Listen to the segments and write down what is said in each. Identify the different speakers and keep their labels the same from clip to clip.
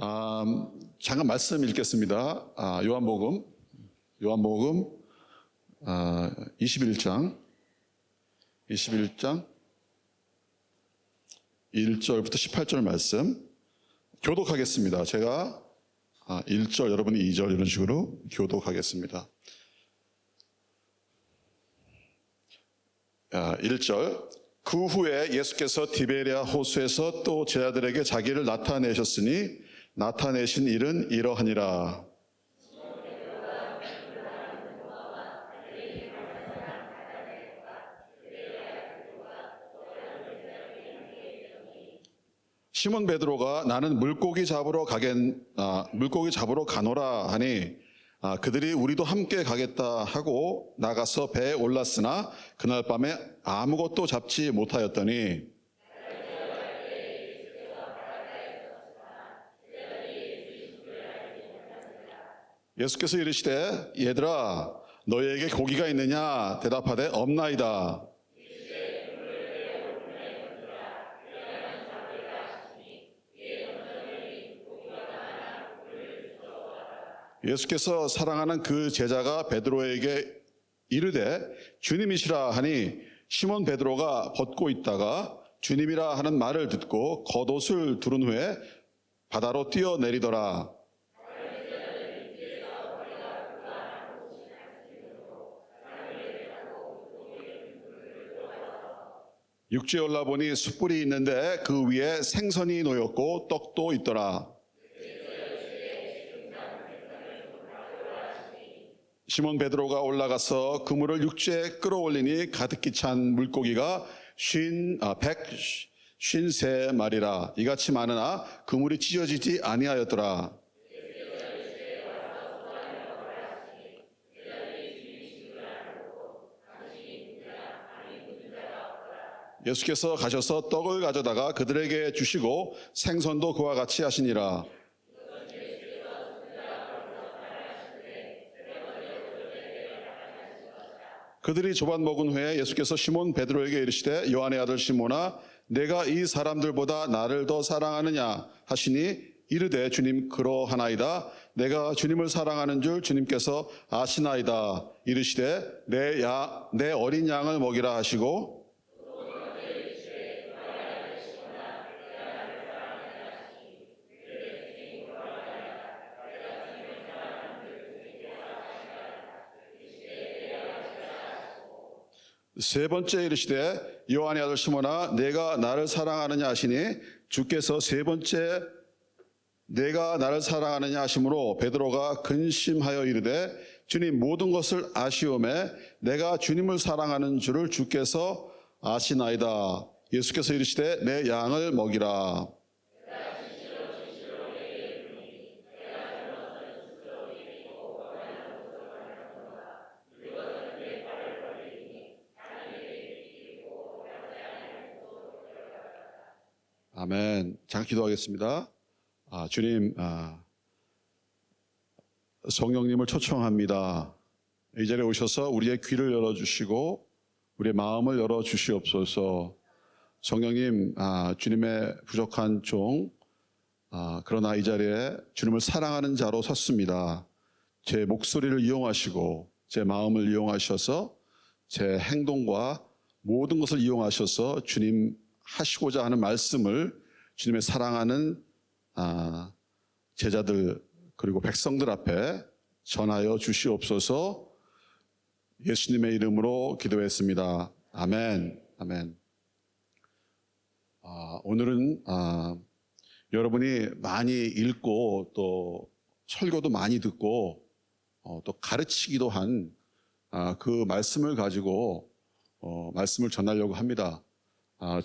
Speaker 1: 잠깐 말씀 읽겠습니다. 요한복음 21장 1절부터 18절 말씀 교독하겠습니다. 제가 1절, 여러분이 2절 이런 식으로 교독하겠습니다. 1절. 그 후에 예수께서 디베랴 호수에서 또 제자들에게 자기를 나타내셨으니 나타내신 일은 이러하니라. 시몬 베드로가 나는 물고기 잡으러 가노라 하니 그들이 우리도 함께 가겠다 하고 나가서 배에 올랐으나 그날 밤에 아무것도 잡지 못하였더니 예수께서 이르시되 얘들아 너희에게 고기가 있느냐 대답하되 없나이다. 예수께서 사랑하는 그 제자가 베드로에게 이르되 주님이시라 하니 시몬 베드로가 벗고 있다가 주님이라 하는 말을 듣고 겉옷을 두른 후에 바다로 뛰어내리더라. 육지에 올라보니 숯불이 있는데 그 위에 생선이 놓였고 떡도 있더라. 시몬 베드로가 올라가서 그물을 육지에 끌어올리니 가득히 찬 물고기가 153마리라. 이같이 많으나 그물이 찢어지지 아니하였더라. 예수께서 가셔서 떡을 가져다가 그들에게 주시고 생선도 그와 같이 하시니라. 그들이 조반 먹은 후에 예수께서 시몬 베드로에게 이르시되 요한의 아들 시몬아 내가 이 사람들보다 나를 더 사랑하느냐 하시니 이르되 주님 그러하나이다. 내가 주님을 사랑하는 줄 주님께서 아시나이다. 이르시되 내 어린 양을 먹이라 하시고 세 번째 이르시되 요한의 아들 시몬아 내가 나를 사랑하느냐 하시니 주께서 세 번째 내가 나를 사랑하느냐 하심으로 베드로가 근심하여 이르되 주님 모든 것을 아시오매 내가 주님을 사랑하는 줄을 주께서 아시나이다. 예수께서 이르시되 내 양을 먹이라. 아멘. 잠깐 기도하겠습니다. 주님, 성령님을 초청합니다. 이 자리에 오셔서 우리의 귀를 열어주시고 우리의 마음을 열어주시옵소서. 성령님, 주님의 부족한 종, 그러나 이 자리에 주님을 사랑하는 자로 섰습니다. 제 목소리를 이용하시고 제 마음을 이용하셔서 제 행동과 모든 것을 이용하셔서 주님 하시고자 하는 말씀을 주님의 사랑하는 제자들 그리고 백성들 앞에 전하여 주시옵소서. 예수님의 이름으로 기도했습니다. 아멘. 아멘. 오늘은 여러분이 많이 읽고 또 설교도 많이 듣고 또 가르치기도 한 그 말씀을 가지고 말씀을 전하려고 합니다.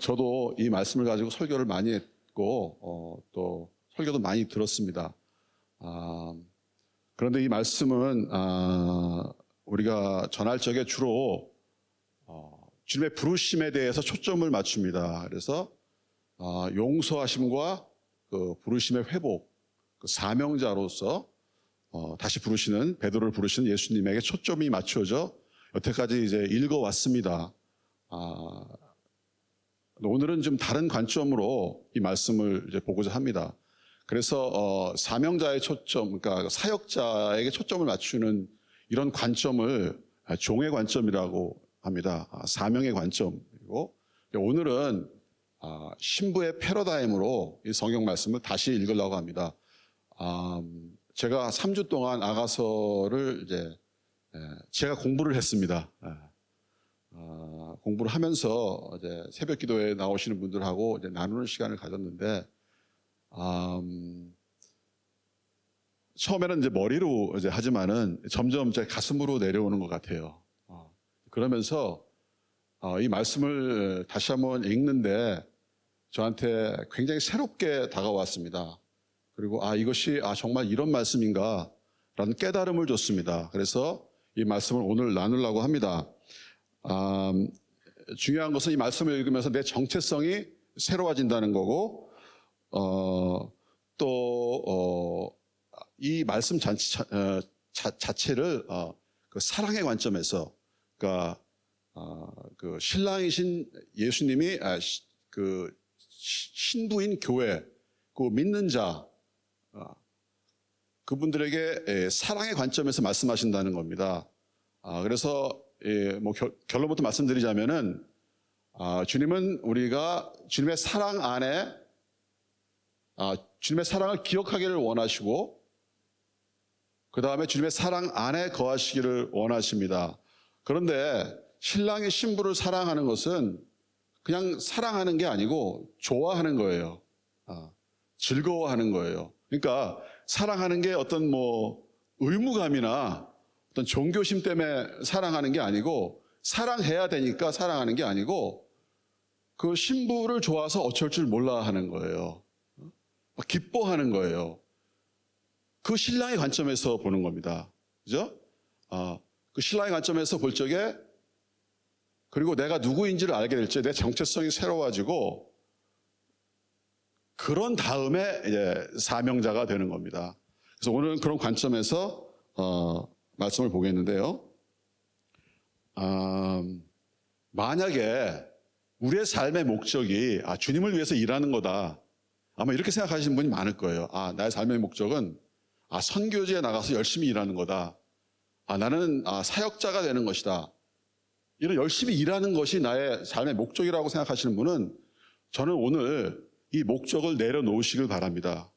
Speaker 1: 저도 이 말씀을 가지고 설교를 많이 했고 또 설교도 많이 들었습니다. 그런데 이 말씀은 우리가 전할 적에 주로 주님의 부르심에 대해서 초점을 맞춥니다. 그래서 용서하심과 그 부르심의 회복, 그 사명자로서 다시 부르시는 베드로를 부르시는 예수님에게 초점이 맞춰져 여태까지 이제 읽어왔습니다. 오늘은 좀 다른 관점으로 이 말씀을 이제 보고자 합니다. 그래서 사명자의 초점, 그러니까 사역자에게 초점을 맞추는 이런 관점을 종의 관점이라고 합니다. 사명의 관점이고, 오늘은 신부의 패러다임으로 이 성경 말씀을 다시 읽으려고 합니다. 제가 3주 동안 아가서를 이제 제가 공부를 했습니다. 공부를 하면서 이제 새벽 기도에 나오시는 분들하고 이제 나누는 시간을 가졌는데, 처음에는 이제 머리로 이제 하지만은 점점 제 가슴으로 내려오는 것 같아요. 그러면서 이 말씀을 다시 한번 읽는데 저한테 굉장히 새롭게 다가왔습니다. 그리고 이것이 정말 이런 말씀인가 라는 깨달음을 줬습니다. 그래서 이 말씀을 오늘 나누려고 합니다. 중요한 것은 이 말씀을 읽으면서 내 정체성이 새로워진다는 거고, 또 이 말씀 자체를 그 사랑의 관점에서, 그러니까 그 신랑이신 예수님이 그 신부인 교회, 그 믿는 자, 그분들에게 사랑의 관점에서 말씀하신다는 겁니다. 그래서 뭐 결론부터 말씀드리자면은 주님은 우리가 주님의 사랑 안에 주님의 사랑을 기억하기를 원하시고, 그 다음에 주님의 사랑 안에 거하시기를 원하십니다. 그런데 신랑이 신부를 사랑하는 것은 그냥 사랑하는 게 아니고 좋아하는 거예요. 즐거워하는 거예요. 그러니까 사랑하는 게 어떤 뭐 의무감이나 어떤 종교심 때문에 사랑하는 게 아니고, 사랑해야 되니까 사랑하는 게 아니고, 그 신부를 좋아서 어쩔 줄 몰라 하는 거예요. 기뻐하는 거예요. 그 신랑의 관점에서 보는 겁니다. 그죠? 그 신랑의 관점에서 볼 적에, 그리고 내가 누구인지를 알게 될 때 내 정체성이 새로워지고, 그런 다음에 이제 사명자가 되는 겁니다. 그래서 오늘은 그런 관점에서 말씀을 보겠는데요. 만약에 우리의 삶의 목적이 주님을 위해서 일하는 거다, 아마 이렇게 생각하시는 분이 많을 거예요. 나의 삶의 목적은 선교지에 나가서 열심히 일하는 거다. 나는 사역자가 되는 것이다. 이런 열심히 일하는 것이 나의 삶의 목적이라고 생각하시는 분은, 저는 오늘 이 목적을 내려놓으시길 바랍니다.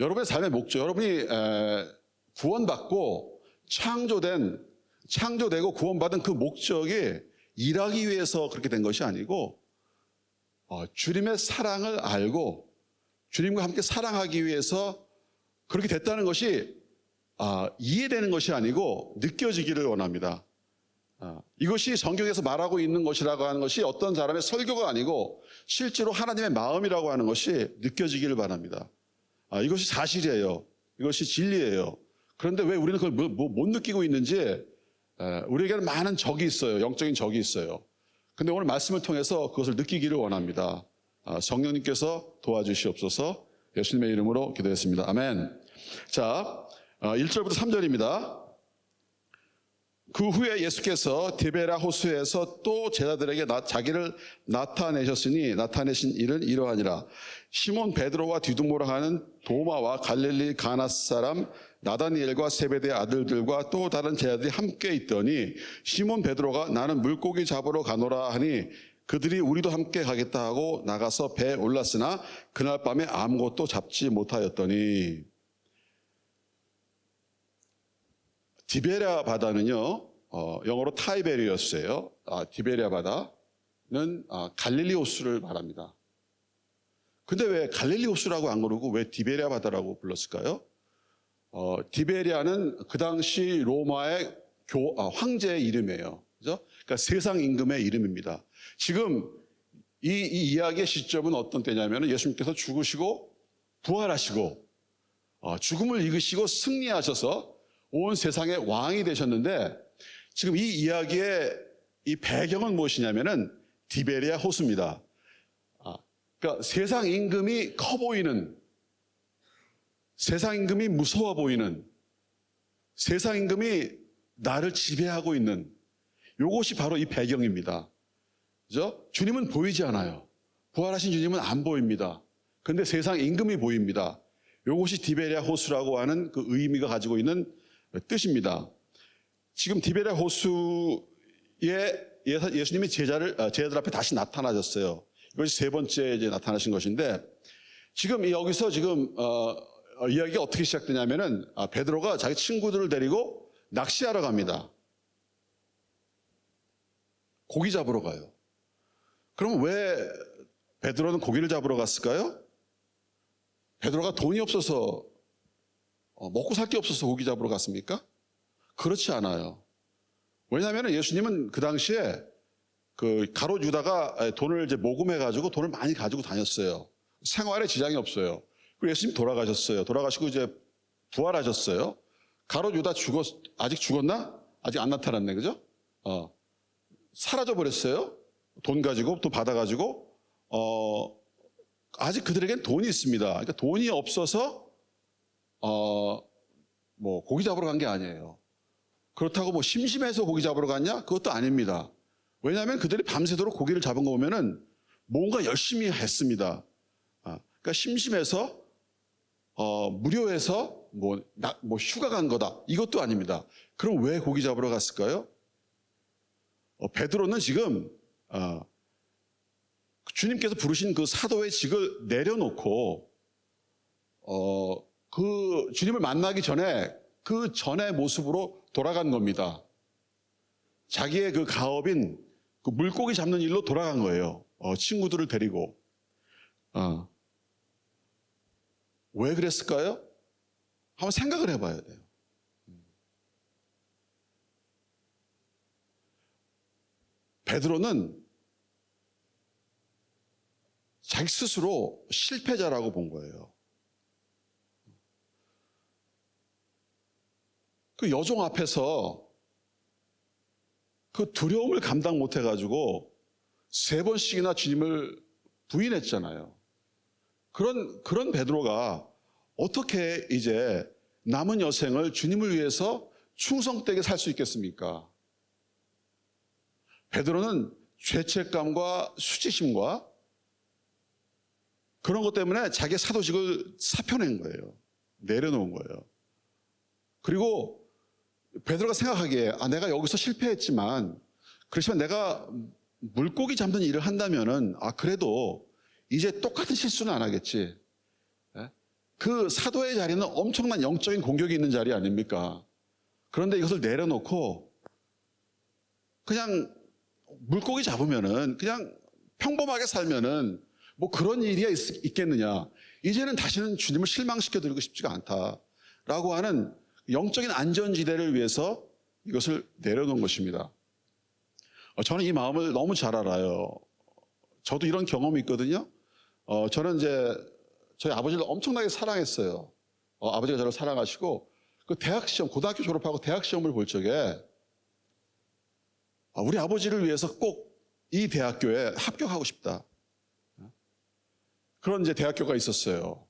Speaker 1: 여러분의 삶의 목적, 여러분이 구원받고 창조되고 구원받은 그 목적이 일하기 위해서 그렇게 된 것이 아니고, 주님의 사랑을 알고 주님과 함께 사랑하기 위해서 그렇게 됐다는 것이 이해되는 것이 아니고 느껴지기를 원합니다. 이것이 성경에서 말하고 있는 것이라고 하는 것이 어떤 사람의 설교가 아니고 실제로 하나님의 마음이라고 하는 것이 느껴지기를 바랍니다. 이것이 사실이에요. 이것이 진리예요. 그런데 왜 우리는 그걸 못 느끼고 있는지, 우리에게는 많은 적이 있어요. 영적인 적이 있어요. 근데 오늘 말씀을 통해서 그것을 느끼기를 원합니다. 성령님께서 도와주시옵소서. 예수님의 이름으로 기도했습니다. 아멘. 자, 1절부터 3절입니다. 그 후에 예수께서 디베랴 호수에서 또 제자들에게 자기를 나타내신 일은 이러하니라. 시몬 베드로와 디두모라 하는 도마와 갈릴리 가나 사람 나다니엘과 세베대의 아들들과 또 다른 제자들이 함께 있더니, 시몬 베드로가 나는 물고기 잡으러 가노라 하니 그들이 우리도 함께 가겠다 하고 나가서 배에 올랐으나 그날 밤에 아무것도 잡지 못하였더니. 디베랴 바다는요, 영어로 타이베리어스예요. 디베랴 바다는 갈릴리 호수를 말합니다. 근데 왜 갈릴리 호수라고 안 그러고 왜 디베랴 바다라고 불렀을까요? 디베랴는 그 당시 로마의 황제의 이름이에요. 그죠? 그러니까 세상 임금의 이름입니다. 지금 이 이야기의 시점은 어떤 때냐면 예수님께서 죽으시고 부활하시고 죽음을 이기시고 승리하셔서 온 세상의 왕이 되셨는데, 지금 이 이야기의 이 배경은 무엇이냐면은 디베랴 호수입니다. 그러니까 세상 임금이 커 보이는, 세상 임금이 무서워 보이는, 세상 임금이 나를 지배하고 있는, 이것이 바로 이 배경입니다. 그죠? 주님은 보이지 않아요. 부활하신 주님은 안 보입니다. 그런데 세상 임금이 보입니다. 이것이 디베랴 호수라고 하는 그 의미가 가지고 있는 뜻입니다. 지금 디베랴 호수에 예수님이 제자들 앞에 다시 나타나셨어요. 이것이 세 번째 이제 나타나신 것인데, 지금 여기서 지금 이야기가 어떻게 시작되냐면은 베드로가 자기 친구들을 데리고 낚시하러 갑니다. 고기 잡으러 가요. 그럼 왜 베드로는 고기를 잡으러 갔을까요? 베드로가 돈이 없어서 먹고 살 게 없어서 고기 잡으러 갔습니까? 그렇지 않아요. 왜냐하면 예수님은 그 당시에 그 가롯 유다가 돈을 이제 모금해가지고 돈을 많이 가지고 다녔어요. 생활에 지장이 없어요. 그리고 예수님 돌아가셨어요. 돌아가시고 이제 부활하셨어요. 가롯 유다 아직 죽었나? 아직 안 나타났네, 그죠? 사라져 버렸어요. 돈 가지고 또 받아가지고 아직 그들에겐 돈이 있습니다. 그러니까 돈이 없어서 뭐 고기 잡으러 간 게 아니에요. 그렇다고 뭐 심심해서 고기 잡으러 갔냐? 그것도 아닙니다. 왜냐하면 그들이 밤새도록 고기를 잡은 거 보면은 뭔가 열심히 했습니다. 그러니까 심심해서 무료해서 뭐 휴가 간 거다. 이것도 아닙니다. 그럼 왜 고기 잡으러 갔을까요? 베드로는 지금 주님께서 부르신 그 사도의 직을 내려놓고 그 주님을 만나기 전에 그 전의 모습으로 돌아간 겁니다. 자기의 그 가업인 그 물고기 잡는 일로 돌아간 거예요. 친구들을 데리고. 왜 그랬을까요? 한번 생각을 해봐야 돼요. 베드로는 자기 스스로 실패자라고 본 거예요. 그 여종 앞에서 그 두려움을 감당 못 해가지고 3번씩이나 주님을 부인했잖아요. 그런 베드로가 어떻게 이제 남은 여생을 주님을 위해서 충성되게 살 수 있겠습니까? 베드로는 죄책감과 수치심과 그런 것 때문에 자기 사도직을 사표낸 거예요. 내려놓은 거예요. 그리고 베드로가 생각하기에 내가 여기서 실패했지만 그렇지만 내가 물고기 잡는 일을 한다면은 그래도 이제 똑같은 실수는 안 하겠지. 그 사도의 자리는 엄청난 영적인 공격이 있는 자리 아닙니까? 그런데 이것을 내려놓고 그냥 물고기 잡으면은 그냥 평범하게 살면은 뭐 그런 일이 있겠느냐. 이제는 다시는 주님을 실망시켜드리고 싶지가 않다라고 하는 영적인 안전지대를 위해서 이것을 내려놓은 것입니다. 저는 이 마음을 너무 잘 알아요. 저도 이런 경험이 있거든요. 저는 이제 저희 아버지를 엄청나게 사랑했어요. 아버지가 저를 사랑하시고 그 대학 시험, 고등학교 졸업하고 대학 시험을 볼 적에 우리 아버지를 위해서 꼭 이 대학교에 합격하고 싶다. 그런 이제 대학교가 있었어요.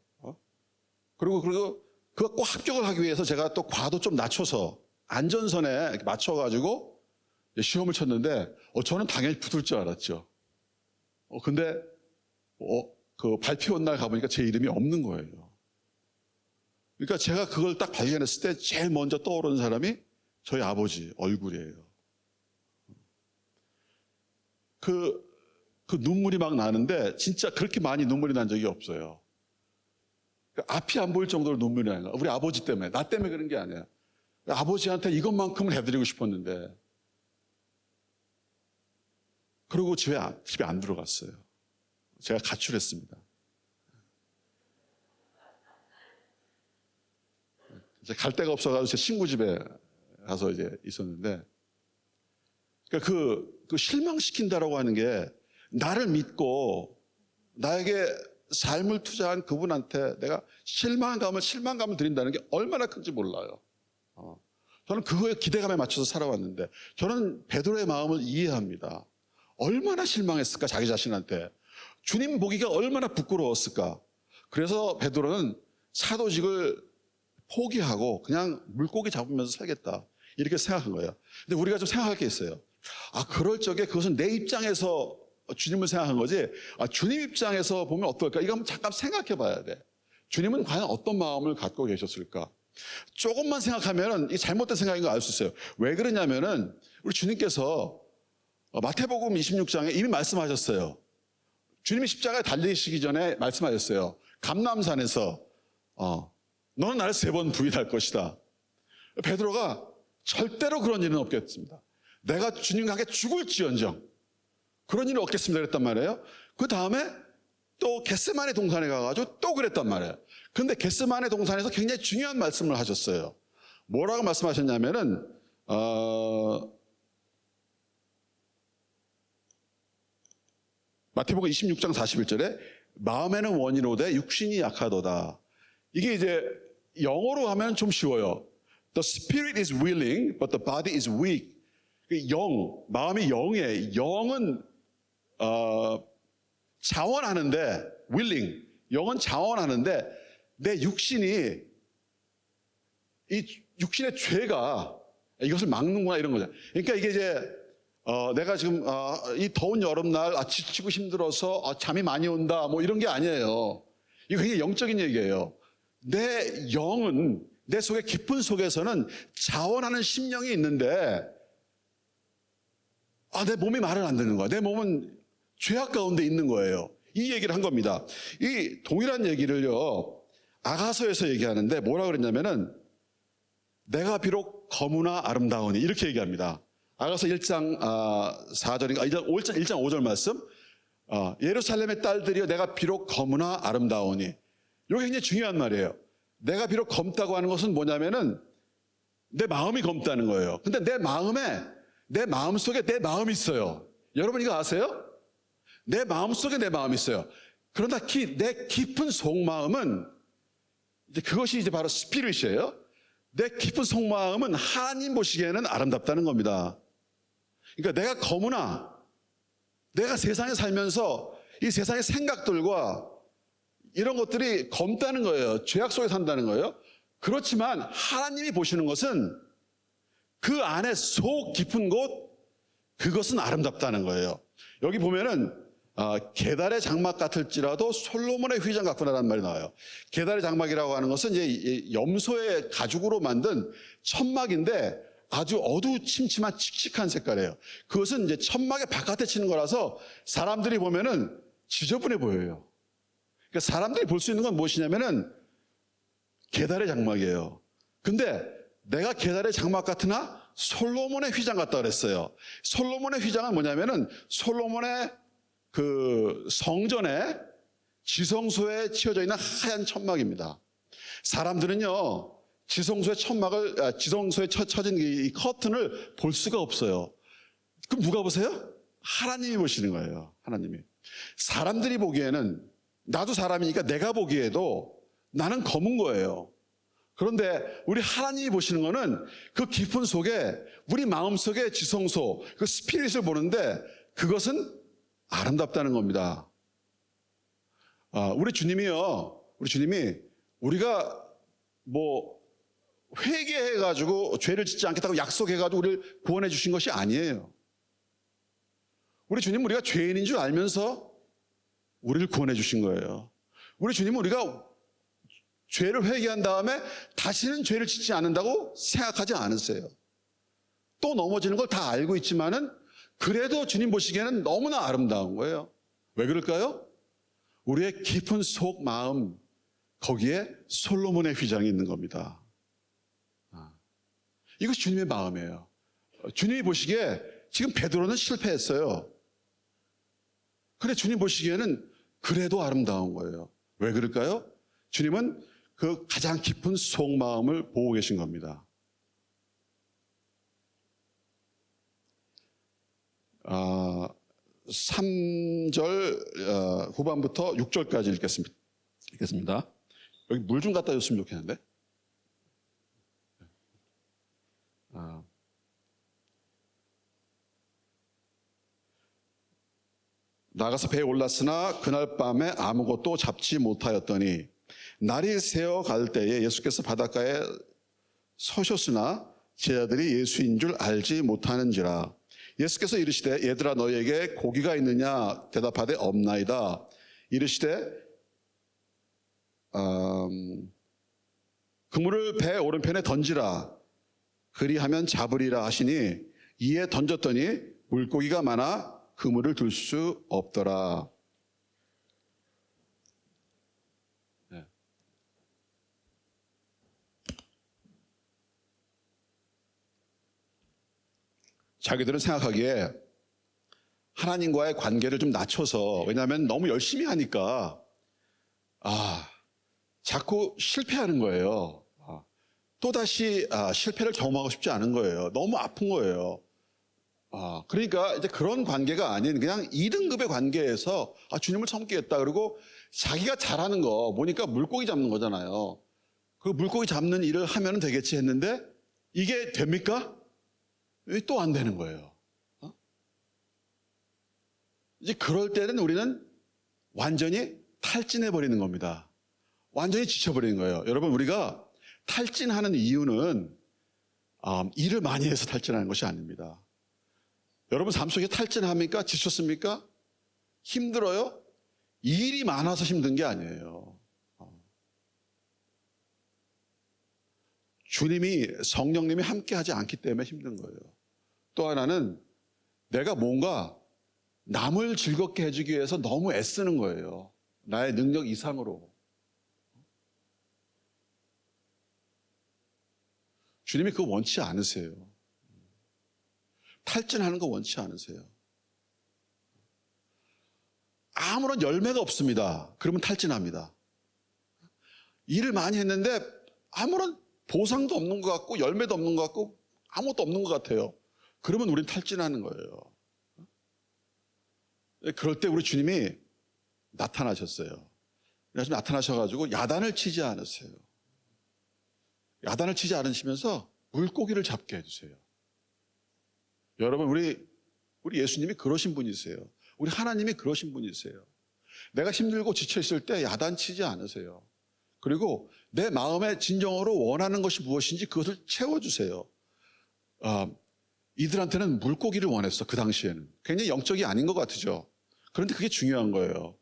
Speaker 1: 그리고 그거 꼭 합격을 하기 위해서 제가 또 과도 좀 낮춰서 안전선에 맞춰가지고 시험을 쳤는데 저는 당연히 붙을 줄 알았죠. 근데 그 발표 온 날 가보니까 제 이름이 없는 거예요. 그러니까 제가 그걸 딱 발견했을 때 제일 먼저 떠오르는 사람이 저희 아버지 얼굴이에요. 그 눈물이 막 나는데 진짜 그렇게 많이 눈물이 난 적이 없어요. 앞이 안 보일 정도로 눈물이 나요. 우리 아버지 때문에, 나 때문에 그런 게 아니야. 아버지한테 이것만큼을 해드리고 싶었는데 그리고 집에 안 들어갔어요. 제가 가출했습니다. 이제 갈 데가 없어가지고 제 친구 집에 가서 이제 있었는데, 그러니까 그 실망시킨다라고 하는 게 나를 믿고 나에게 삶을 투자한 그분한테 내가 실망감을 드린다는 게 얼마나 큰지 몰라요. 저는 그거에 기대감에 맞춰서 살아왔는데 저는 베드로의 마음을 이해합니다. 얼마나 실망했을까 자기 자신한테. 주님 보기가 얼마나 부끄러웠을까. 그래서 베드로는 사도직을 포기하고 그냥 물고기 잡으면서 살겠다 이렇게 생각한 거예요. 근데 우리가 좀 생각할 게 있어요. 그럴 적에 그것은 내 입장에서 주님을 생각한 거지, 주님 입장에서 보면 어떨까? 이거 한번 잠깐 생각해 봐야 돼. 주님은 과연 어떤 마음을 갖고 계셨을까? 조금만 생각하면 이게 잘못된 생각인 걸 알 수 있어요. 왜 그러냐면은 우리 주님께서 마태복음 26장에 이미 말씀하셨어요. 주님이 십자가에 달리시기 전에 말씀하셨어요. 감람산에서 너는 나를 3번 부인할 것이다. 베드로가 절대로 그런 일은 없겠습니다. 내가 주님과 함께 죽을지언정 그런 일은 없겠습니다 그랬단 말이에요. 그 다음에 또 겟세마네 동산에 가가지고 또 그랬단 말이에요. 그런데 겟세마네 동산에서 굉장히 중요한 말씀을 하셨어요. 뭐라고 말씀하셨냐면은 마태복음 26장 41절에 마음에는 원이로되 육신이 약하도다. 이게 이제 영어로 하면 좀 쉬워요. The spirit is willing, but the body is weak. 마음이 영이에요. 영은 자원하는데, willing, 영은 자원하는데 내 육신이 이 육신의 죄가 이것을 막는구나 이런 거죠. 그러니까 이게 이제 내가 지금 이 더운 여름날 지치고 힘들어서 잠이 많이 온다 뭐 이런 게 아니에요. 이거 굉장히 영적인 얘기예요. 내 영은 내 속의 깊은 속에서는 자원하는 심령이 있는데 내 몸이 말을 안 듣는 거야. 내 몸은 죄악 가운데 있는 거예요. 이 얘기를 한 겁니다. 이 동일한 얘기를요 아가서에서 얘기하는데 뭐라 그랬냐면은 내가 비록 거무나 아름다우니 이렇게 얘기합니다. 아가서 1장 4절인가 1장 5절 말씀. 예루살렘의 딸들이여 내가 비록 거무나 아름다우니. 이게 굉장히 중요한 말이에요. 내가 비록 검다고 하는 것은 뭐냐면은 내 마음이 검다는 거예요. 근데 내 마음 속에 내 마음이 있어요. 여러분 이거 아세요? 내 마음 속에 내 마음이 있어요. 그러나 내 깊은 속마음은 이제 그것이 이제 바로 스피릿이에요. 내 깊은 속마음은 하나님 보시기에는 아름답다는 겁니다. 그러니까 내가 거무나 내가 세상에 살면서 이 세상의 생각들과 이런 것들이 검다는 거예요. 죄악 속에 산다는 거예요. 그렇지만 하나님이 보시는 것은 그 안에 속 깊은 곳 그것은 아름답다는 거예요. 여기 보면은 게달의 장막 같을지라도 솔로몬의 휘장 같구나라는 말이 나와요. 게달의 장막이라고 하는 것은 이제 염소의 가죽으로 만든 천막인데 아주 어두침침한 칙칙한 색깔이에요. 그것은 이제 천막의 바깥에 치는 거라서 사람들이 보면은 지저분해 보여요. 그러니까 사람들이 볼 수 있는 건 무엇이냐면은 게달의 장막이에요. 근데 내가 게달의 장막 같으나 솔로몬의 휘장 같다 그랬어요. 솔로몬의 휘장은 뭐냐면은 솔로몬의 그 성전에 지성소에 치어져 있는 하얀 천막입니다. 사람들은요 지성소에 쳐진 이 커튼을 볼 수가 없어요. 그럼 누가 보세요? 하나님이 보시는 거예요. 하나님이. 사람들이 보기에는 나도 사람이니까 내가 보기에도 나는 검은 거예요. 그런데 우리 하나님이 보시는 거는 그 깊은 속에 우리 마음속의 지성소 그 스피릿을 보는데 그것은 아름답다는 겁니다. 우리 주님이 우리가 뭐 회개해가지고 죄를 짓지 않겠다고 약속해가지고 우리를 구원해 주신 것이 아니에요. 우리 주님은 우리가 죄인인 줄 알면서 우리를 구원해 주신 거예요. 우리 주님은 우리가 죄를 회개한 다음에 다시는 죄를 짓지 않는다고 생각하지 않으세요. 또 넘어지는 걸 다 알고 있지만은 그래도 주님 보시기에는 너무나 아름다운 거예요. 왜 그럴까요? 우리의 깊은 속 마음 거기에 솔로몬의 휘장이 있는 겁니다. 이것이 주님의 마음이에요. 주님이 보시기에 지금 베드로는 실패했어요. 그런데 주님 보시기에는 그래도 아름다운 거예요. 왜 그럴까요? 주님은 그 가장 깊은 속마음을 보고 계신 겁니다. 3절 후반부터 6절까지 읽겠습니다. 여기 물 좀 갖다 줬으면 좋겠는데. 나가서 배에 올랐으나 그날 밤에 아무것도 잡지 못하였더니 날이 새어 갈 때에 예수께서 바닷가에 서셨으나 제자들이 예수인 줄 알지 못하는지라. 예수께서 이르시되 얘들아 너희에게 고기가 있느냐 대답하되 없나이다. 이르시되 그물을 배 오른편에 던지라 그리하면 잡으리라 하시니 이에 던졌더니 물고기가 많아 그물을 들 수 없더라. 네. 자기들은 생각하기에 하나님과의 관계를 좀 낮춰서, 왜냐하면 너무 열심히 하니까 자꾸 실패하는 거예요. 또다시 실패를 경험하고 싶지 않은 거예요. 너무 아픈 거예요. 그러니까 이제 그런 관계가 아닌 그냥 2등급의 관계에서 주님을 섬기겠다. 그리고 자기가 잘하는 거 보니까 물고기 잡는 거잖아요. 그 물고기 잡는 일을 하면 되겠지 했는데 이게 됩니까? 또 안 되는 거예요. 이제 그럴 때는 우리는 완전히 탈진해 버리는 겁니다. 완전히 지쳐버리는 거예요. 여러분, 우리가 탈진하는 이유는 일을 많이 해서 탈진하는 것이 아닙니다. 여러분 삶 속에 탈진합니까? 지쳤습니까? 힘들어요? 일이 많아서 힘든 게 아니에요. 주님이, 성령님이 함께하지 않기 때문에 힘든 거예요. 또 하나는 내가 뭔가 남을 즐겁게 해주기 위해서 너무 애쓰는 거예요. 나의 능력 이상으로. 주님이 그거 원치 않으세요. 탈진하는 거 원치 않으세요. 아무런 열매가 없습니다. 그러면 탈진합니다. 일을 많이 했는데 아무런 보상도 없는 것 같고 열매도 없는 것 같고 아무것도 없는 것 같아요. 그러면 우린 탈진하는 거예요. 그럴 때 우리 주님이 나타나셨어요. 그래서 나타나셔가지고 야단을 치지 않으세요. 야단을 치지 않으시면서 물고기를 잡게 해주세요. 여러분, 우리 예수님이 그러신 분이세요. 우리 하나님이 그러신 분이세요. 내가 힘들고 지쳐있을 때 야단 치지 않으세요. 그리고 내 마음의 진정으로 원하는 것이 무엇인지 그것을 채워주세요. 이들한테는 물고기를 원했어. 그 당시에는 굉장히 영적이 아닌 것 같으죠. 그런데 그게 중요한 거예요.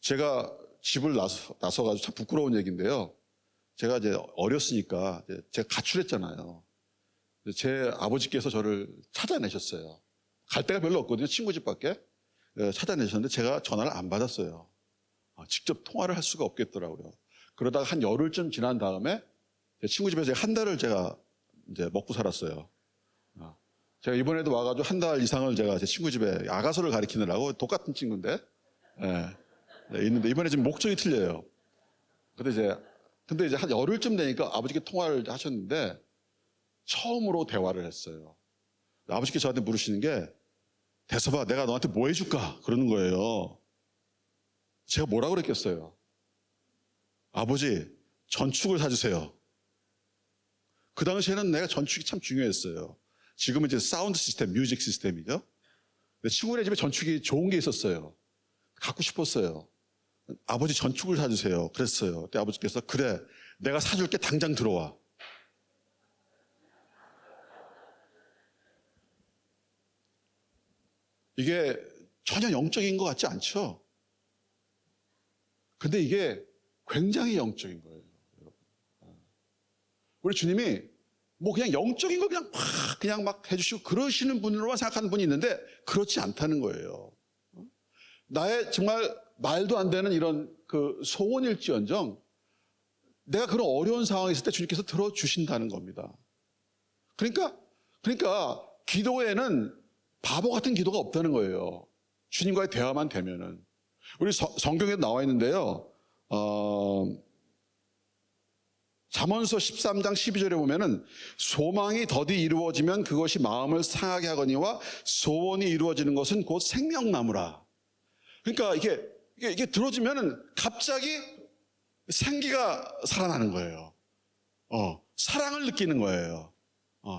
Speaker 1: 제가 집을 나서가지고 참 부끄러운 얘기인데요. 제가 이제 어렸으니까 제가 가출했잖아요. 제 아버지께서 저를 찾아내셨어요. 갈 데가 별로 없거든요. 친구 집밖에. 찾아내셨는데 제가 전화를 안 받았어요. 직접 통화를 할 수가 없겠더라고요. 그러다가 한 열흘쯤 지난 다음에 제 친구 집에서 한 달을 제가 이제 먹고 살았어요. 제가 이번에도 와가지고 한 달 이상을 제가 제 친구 집에 야가서를 가르치느라고, 똑같은 친구인데, 있는데 이번에 지금 목적이 틀려요. 근데 이제 한 열흘쯤 되니까 아버지께 통화를 하셨는데 처음으로 대화를 했어요. 아버지께서 저한테 물으시는 게, 대서봐, 내가 너한테 뭐 해줄까? 그러는 거예요. 제가 뭐라고 그랬겠어요? 아버지, 전축을 사주세요. 그 당시에는 내가 전축이 참 중요했어요. 지금은 이제 사운드 시스템, 뮤직 시스템이죠. 친구네 집에 전축이 좋은 게 있었어요. 갖고 싶었어요. 아버지, 전축을 사주세요. 그랬어요. 그때 아버지께서, 그래, 내가 사줄게, 당장 들어와. 이게 전혀 영적인 것 같지 않죠? 근데 이게 굉장히 영적인 거예요, 여러분. 우리 주님이 뭐 그냥 영적인 거 그냥 막 해주시고 그러시는 분으로만 생각하는 분이 있는데 그렇지 않다는 거예요. 나의 정말 말도 안 되는 이런 그 소원일지언정 내가 그런 어려운 상황에 있을 때 주님께서 들어주신다는 겁니다. 그러니까 기도에는 바보 같은 기도가 없다는 거예요. 주님과의 대화만 되면은. 우리 성경에 나와 있는데요. 잠언서 13장 12절에 보면은 소망이 더디 이루어지면 그것이 마음을 상하게 하거니와 소원이 이루어지는 것은 곧 생명나무라. 그러니까 이게 들어지면은 갑자기 생기가 살아나는 거예요. 사랑을 느끼는 거예요.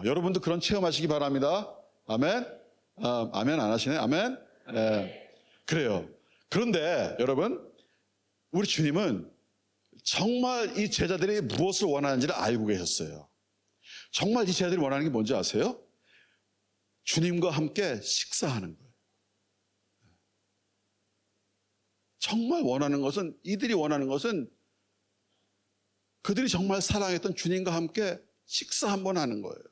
Speaker 1: 여러분도 그런 체험하시기 바랍니다. 아멘. 아멘 안 하시네? 아멘. 그래요. 그런데 여러분, 우리 주님은 정말 이 제자들이 무엇을 원하는지를 알고 계셨어요. 정말 이 제자들이 원하는 게 뭔지 아세요? 주님과 함께 식사하는 거예요. 정말 원하는 것은, 이들이 원하는 것은 그들이 정말 사랑했던 주님과 함께 식사 한번 하는 거예요.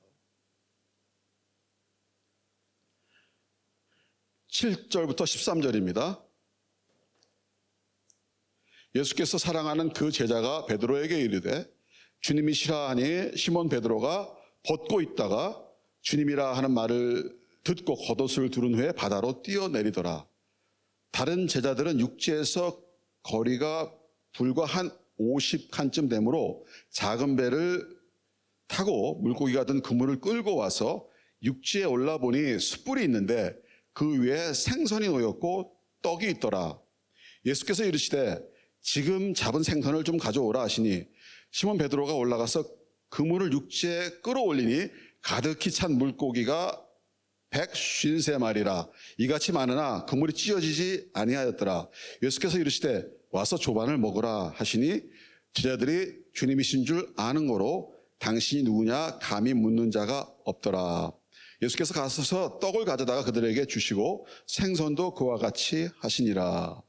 Speaker 1: 7절부터 13절입니다. 예수께서 사랑하는 그 제자가 베드로에게 이르되 주님이 싫어하니 시몬 베드로가 벗고 있다가 주님이라 하는 말을 듣고 겉옷을 두른 후에 바다로 뛰어내리더라. 다른 제자들은 육지에서 거리가 불과 한 50칸쯤 되므로 작은 배를 타고 물고기가 든 그물을 끌고 와서 육지에 올라보니 숯불이 있는데 그 위에 생선이 놓였고 떡이 있더라. 예수께서 이르시되 지금 잡은 생선을 좀 가져오라 하시니 시몬 베드로가 올라가서 그물을 육지에 끌어올리니 가득히 찬 물고기가 153마리라. 이같이 많으나 그물이 찢어지지 아니하였더라. 예수께서 이르시되 와서 조반을 먹으라 하시니 제자들이 주님이신 줄 아는 거로 당신이 누구냐 감히 묻는 자가 없더라. 예수께서 가셔서 떡을 가져다가 그들에게 주시고 생선도 그와 같이 하시니라.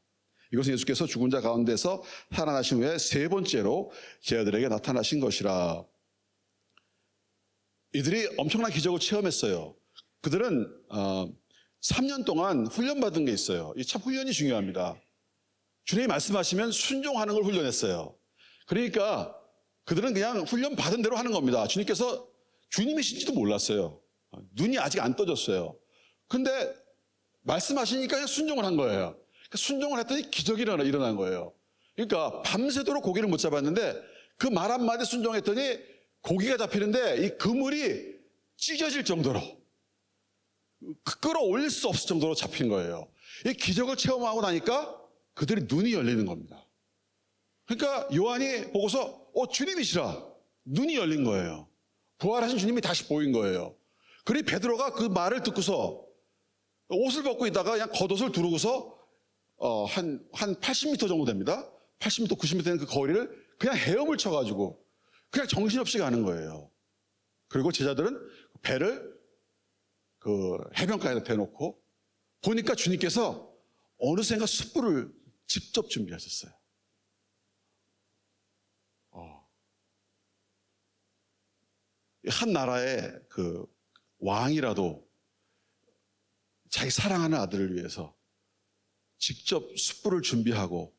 Speaker 1: 이것은 예수께서 죽은 자 가운데서 살아나신 후에 세 번째로 제자들에게 나타나신 것이라. 이들이 엄청난 기적을 체험했어요. 그들은 3년 동안 훈련받은 게 있어요. 이 참 훈련이 중요합니다. 주님이 말씀하시면 순종하는 걸 훈련했어요. 그러니까 그들은 그냥 훈련 받은 대로 하는 겁니다. 주님께서 주님이신지도 몰랐어요. 눈이 아직 안 떠졌어요. 근데 말씀하시니까 그냥 순종을 한 거예요. 순종을 했더니 기적이 일어난 거예요. 그러니까 밤새도록 고기를 못 잡았는데 그 말 한마디 순종했더니 고기가 잡히는데 이 그물이 찢어질 정도로 끌어올릴 수 없을 정도로 잡힌 거예요. 이 기적을 체험하고 나니까 그들이 눈이 열리는 겁니다. 그러니까 요한이 보고서 주님이시라. 눈이 열린 거예요. 부활하신 주님이 다시 보인 거예요. 그리고 베드로가 그 말을 듣고서 옷을 벗고 있다가 그냥 겉옷을 두르고서 한 80m 정도 됩니다. 80m, 90m 되는 그 거리를 그냥 헤엄을 쳐가지고 그냥 정신없이 가는 거예요. 그리고 제자들은 배를 그 해변가에 대놓고 보니까 주님께서 어느샌가 숯불을 직접 준비하셨어요. 한 나라의 그 왕이라도 자기 사랑하는 아들을 위해서 직접 숯불을 준비하고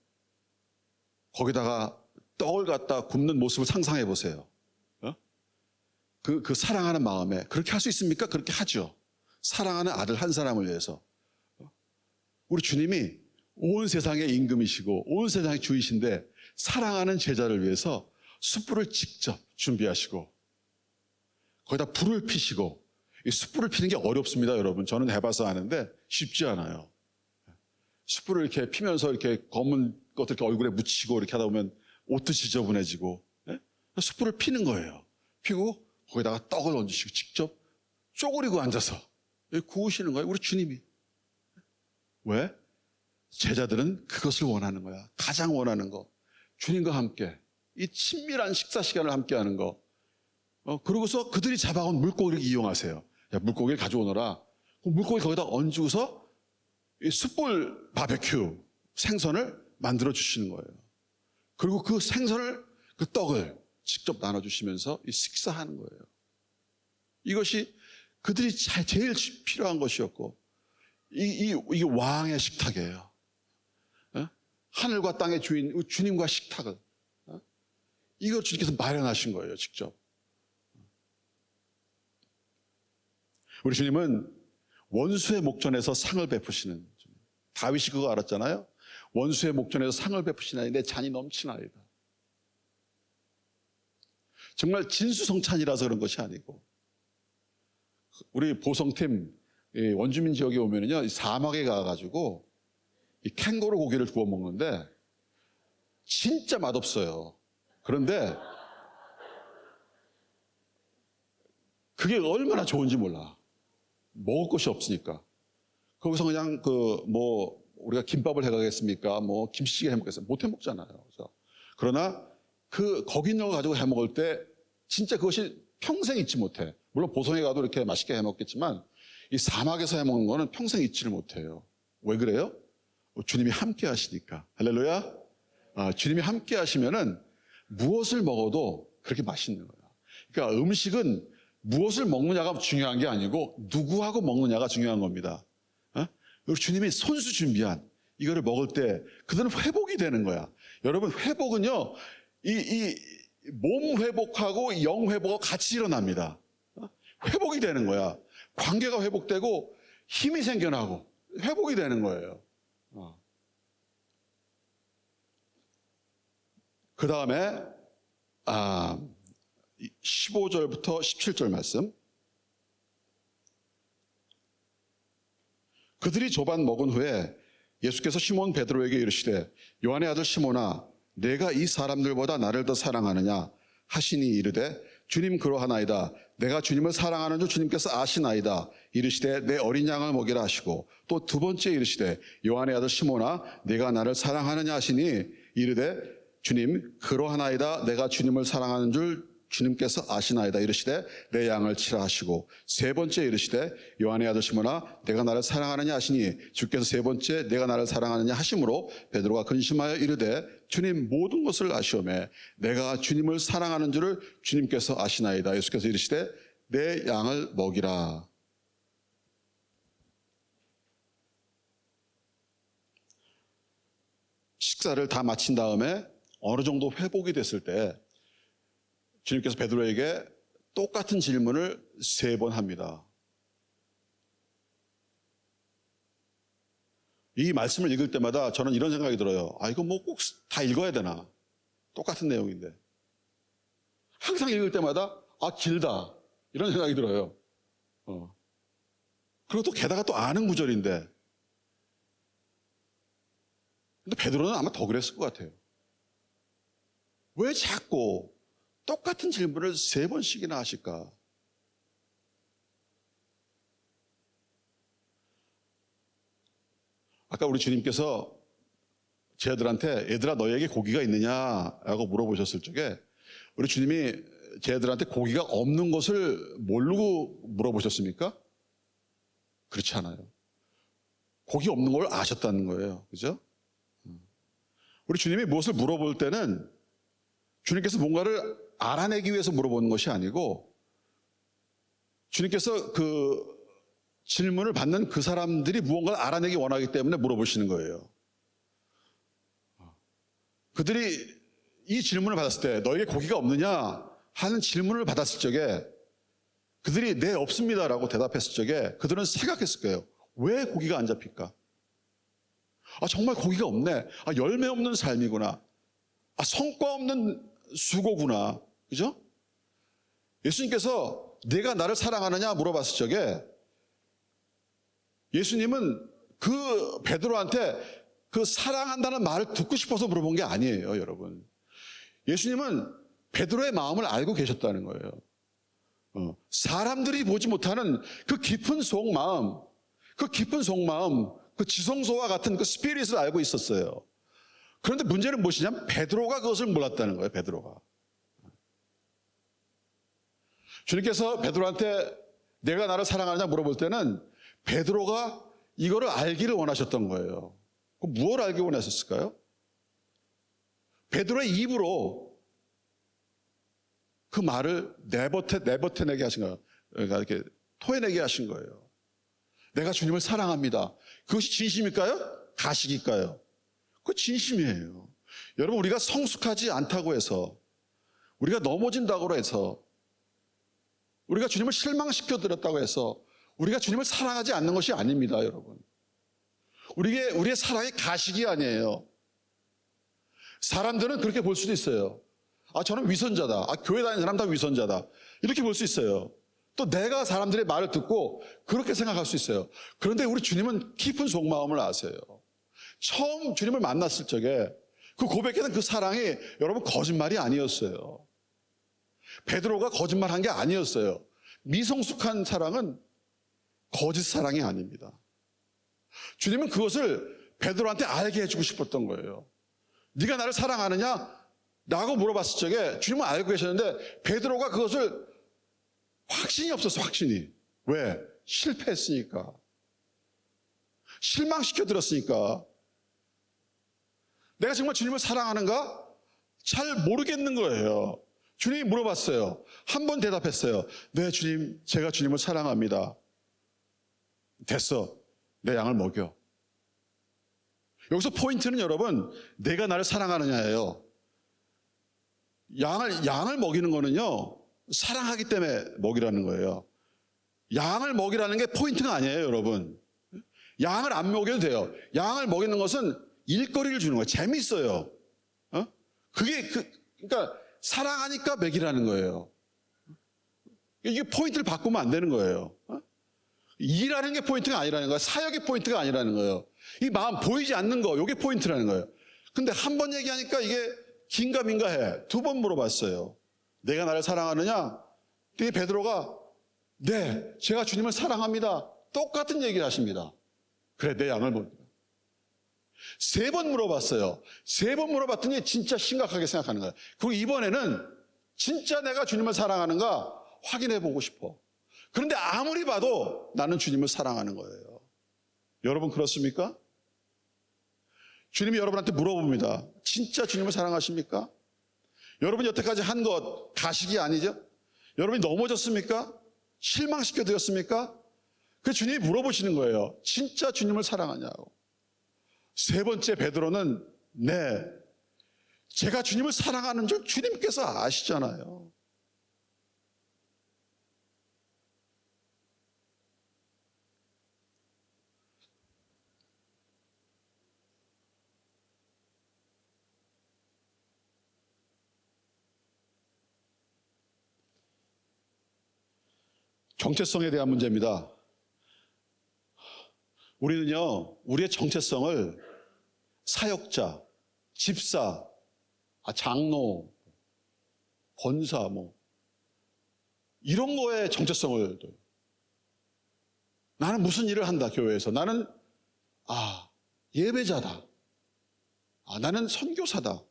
Speaker 1: 거기다가 떡을 갖다 굽는 모습을 상상해 보세요. 그 사랑하는 마음에 그렇게 할 수 있습니까? 그렇게 하죠. 사랑하는 아들 한 사람을 위해서. 우리 주님이 온 세상의 임금이시고 온 세상의 주이신데 사랑하는 제자를 위해서 숯불을 직접 준비하시고 거기다 불을 피시고, 이 숯불을 피는 게 어렵습니다, 여러분. 저는 해봐서 아는데 쉽지 않아요. 숯불을 이렇게 피면서 이렇게 검은 것들 이렇게 얼굴에 묻히고 이렇게 하다 보면 옷도 지저분해지고, 숯불을 피는 거예요. 피고 거기다가 떡을 얹으시고 직접 쪼그리고 앉아서 구우시는 거예요, 우리 주님이. 왜? 제자들은 그것을 원하는 거야. 가장 원하는 거. 주님과 함께 이 친밀한 식사 시간을 함께 하는 거. 그러고서 그들이 잡아온 물고기를 이용하세요. 야, 물고기를 가져오너라. 그 물고기 거기다 얹고서 이 숯불 바베큐 생선을 만들어 주시는 거예요. 그리고 그 생선을, 그 떡을 직접 나눠주시면서 이 식사하는 거예요. 이것이 그들이 제일 필요한 것이었고, 이게 왕의 식탁이에요. 하늘과 땅의 주인, 주님과 식탁을. 이걸 주님께서 마련하신 거예요, 직접. 우리 주님은 원수의 목전에서 상을 베푸시는, 다윗이 그거 알았잖아요. 원수의 목전에서 상을 베푸시나니 내 잔이 넘치나이다. 정말 진수성찬이라서 그런 것이 아니고, 우리 보성팀 원주민 지역에 오면은요, 사막에 가가지고 이 캥거루 고기를 구워 먹는데 진짜 맛없어요. 그런데 그게 얼마나 좋은지 몰라. 먹을 것이 없으니까. 거기서 그냥 우리가 김밥을 해가겠습니까? 김치찌개 해 먹겠어요? 못 해 먹잖아요. 그러나 거기 있는 걸 가지고 해 먹을 때 진짜 그것이 평생 잊지 못해. 물론 보성에 가도 이렇게 맛있게 해 먹겠지만 이 사막에서 해먹는 거는 평생 잊지를 못해요. 왜 그래요? 주님이 함께 하시니까. 할렐루야. 주님이 함께 하시면은 무엇을 먹어도 그렇게 맛있는 거야. 그러니까 음식은 무엇을 먹느냐가 중요한 게 아니고 누구하고 먹느냐가 중요한 겁니다. 그리고 주님이 손수 준비한 이거를 먹을 때 그들은 회복이 되는 거야. 여러분, 회복은요, 이 몸 회복하고 영 회복하고 같이 일어납니다. 회복이 되는 거야. 관계가 회복되고 힘이 생겨나고 회복이 되는 거예요. 그 다음에 15절부터 17절 말씀. 그들이 조반 먹은 후에 예수께서 시몬 베드로에게 이르시되 요한의 아들 시몬아 내가 이 사람들보다 나를 더 사랑하느냐 하시니 이르되 주님 그러하나이다. 내가 주님을 사랑하는 줄 주님께서 아시나이다. 이르시되 내 어린 양을 먹이라 하시고 또 두 번째 이르시되 요한의 아들 시몬아 내가 나를 사랑하느냐 하시니 이르되 주님 그러하나이다. 내가 주님을 사랑하는 줄 주님께서 아시나이다. 이르시되 내 양을 치라 하시고 세 번째 이르시되 요한의 아들 시몬아 내가 나를 사랑하느냐 하시니 주께서 세 번째 내가 나를 사랑하느냐 하심으로 베드로가 근심하여 이르되 주님 모든 것을 아시오매 내가 주님을 사랑하는 줄을 주님께서 아시나이다. 예수께서 이르시되 내 양을 먹이라. 식사를 다 마친 다음에 어느 정도 회복이 됐을 때 주님께서 베드로에게 똑같은 질문을 3번 합니다. 이 말씀을 읽을 때마다 저는 이런 생각이 들어요. 이거 뭐 꼭 다 읽어야 되나? 똑같은 내용인데. 항상 읽을 때마다 길다. 이런 생각이 들어요. 그리고 또 게다가 또 아는 구절인데. 근데 베드로는 아마 더 그랬을 것 같아요. 왜 자꾸 똑같은 질문을 3번씩이나 하실까? 아까 우리 주님께서 제 아들한테 얘들아 너에게 고기가 있느냐라고 물어보셨을 적에 우리 주님이 제 아들한테 고기가 없는 것을 모르고 물어보셨습니까? 그렇지 않아요. 고기 없는 걸 아셨다는 거예요. 그죠? 우리 주님이 무엇을 물어볼 때는 주님께서 뭔가를 알아내기 위해서 물어보는 것이 아니고 주님께서 그 질문을 받는 그 사람들이 무언가를 알아내기 원하기 때문에 물어보시는 거예요. 그들이 이 질문을 받았을 때 너에게 고기가 없느냐 하는 질문을 받았을 적에 그들이 네 없습니다라고 대답했을 적에 그들은 생각했을 거예요. 왜 고기가 안 잡힐까? 정말 고기가 없네. 열매 없는 삶이구나. 성과 없는 수고구나. 그죠? 예수님께서 내가 나를 사랑하느냐 물어봤을 적에 예수님은 그 베드로한테 그 사랑한다는 말을 듣고 싶어서 물어본 게 아니에요, 여러분. 예수님은 베드로의 마음을 알고 계셨다는 거예요. 사람들이 보지 못하는 그 깊은 속마음, 그 지성소와 같은 그 스피릿을 알고 있었어요. 그런데 문제는 무엇이냐면 베드로가 그것을 몰랐다는 거예요. 베드로가. 주님께서 베드로한테 내가 나를 사랑하느냐 물어볼 때는 베드로가 이거를 알기를 원하셨던 거예요. 그럼 무엇을 알기 원하셨을까요? 베드로의 입으로 그 말을 내버텨내게 하신 거예요. 그러니까 이렇게 토해내게 하신 거예요. 내가 주님을 사랑합니다. 그것이 진심일까요? 가식일까요? 그거 진심이에요. 여러분, 우리가 성숙하지 않다고 해서, 우리가 넘어진다고 해서, 우리가 주님을 실망시켜드렸다고 해서 우리가 주님을 사랑하지 않는 것이 아닙니다, 여러분. 우리의 사랑이 가식이 아니에요. 사람들은 그렇게 볼 수도 있어요. 저는 위선자다. 교회 다니는 사람 다 위선자다. 이렇게 볼 수 있어요. 또 내가 사람들의 말을 듣고 그렇게 생각할 수 있어요. 그런데 우리 주님은 깊은 속마음을 아세요. 처음 주님을 만났을 적에 그 고백했던 그 사랑이 여러분 거짓말이 아니었어요. 베드로가 거짓말한 게 아니었어요. 미성숙한 사랑은 거짓 사랑이 아닙니다. 주님은 그것을 베드로한테 알게 해주고 싶었던 거예요. 네가 나를 사랑하느냐? 라고 물어봤을 적에 주님은 알고 계셨는데 베드로가 그것을 확신이 없었어. 확신이. 왜? 실패했으니까. 실망시켜 드렸으니까. 내가 정말 주님을 사랑하는가? 잘 모르겠는 거예요. 주님이 물어봤어요. 한 번 대답했어요. 네, 주님, 제가 주님을 사랑합니다. 됐어. 내 양을 먹여. 여기서 포인트는 여러분, 내가 나를 사랑하느냐예요. 양을 먹이는 거는요, 사랑하기 때문에 먹이라는 거예요. 양을 먹이라는 게 포인트가 아니에요, 여러분. 양을 안 먹여도 돼요. 양을 먹이는 것은 일거리를 주는 거예요. 재밌어요. 그러니까 사랑하니까 먹이라는 거예요. 이게 포인트를 바꾸면 안 되는 거예요. 일하는 게 포인트가 아니라는 거예요. 사역이 포인트가 아니라는 거예요. 이 마음 보이지 않는 거, 이게 포인트라는 거예요. 근데 한 번 얘기하니까 이게 긴가민가 해. 두 번 물어봤어요. 내가 나를 사랑하느냐? 이 베드로가 네, 제가 주님을 사랑합니다. 똑같은 얘기를 하십니다. 그래, 내 양을 먹여. 세 번 물어봤어요. 세 번 물어봤더니 진짜 심각하게 생각하는 거예요. 그리고 이번에는 진짜 내가 주님을 사랑하는가 확인해 보고 싶어. 그런데 아무리 봐도 나는 주님을 사랑하는 거예요. 여러분 그렇습니까? 주님이 여러분한테 물어봅니다. 진짜 주님을 사랑하십니까? 여러분이 여태까지 한 것 가식이 아니죠? 여러분이 넘어졌습니까? 실망시켜 드렸습니까? 그 주님이 물어보시는 거예요. 진짜 주님을 사랑하냐고. 세 번째 베드로는 네, 제가 주님을 사랑하는 줄 주님께서 아시잖아요. 정체성에 대한 문제입니다. 우리는요, 우리의 정체성을 사역자, 집사, 장로, 권사, 이런 거에 정체성을 둬요. 나는 무슨 일을 한다, 교회에서. 나는, 예배자다. 나는 선교사다.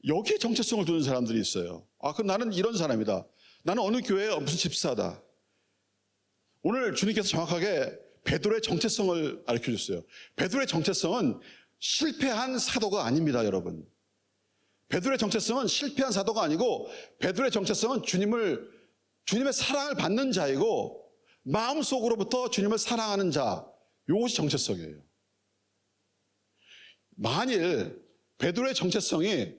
Speaker 1: 여기에 정체성을 두는 사람들이 있어요. 그럼 나는 이런 사람이다. 나는 어느 교회의 무슨 집사다. 오늘 주님께서 정확하게 베드로의 정체성을 알려주셨어요. 베드로의 정체성은 실패한 사도가 아닙니다, 여러분. 베드로의 정체성은 실패한 사도가 아니고 베드로의 정체성은 주님의 사랑을 받는 자이고 마음속으로부터 주님을 사랑하는 자, 이것이 정체성이에요. 만일 베드로의 정체성이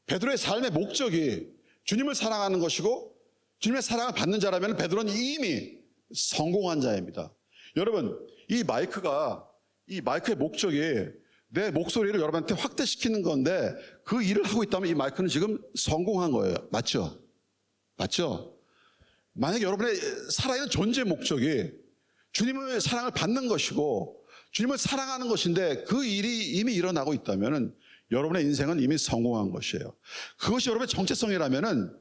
Speaker 1: 베드로의 삶의 목적이 주님을 사랑하는 것이고 주님의 사랑을 받는 자라면 베드로는 이미 성공한 자입니다. 여러분, 이 마이크의 목적이 내 목소리를 여러분한테 확대시키는 건데 그 일을 하고 있다면 이 마이크는 지금 성공한 거예요. 맞죠? 맞죠? 만약에 여러분의 살아있는 존재의 목적이 주님의 사랑을 받는 것이고 주님을 사랑하는 것인데 그 일이 이미 일어나고 있다면 여러분의 인생은 이미 성공한 것이에요. 그것이 여러분의 정체성이라면,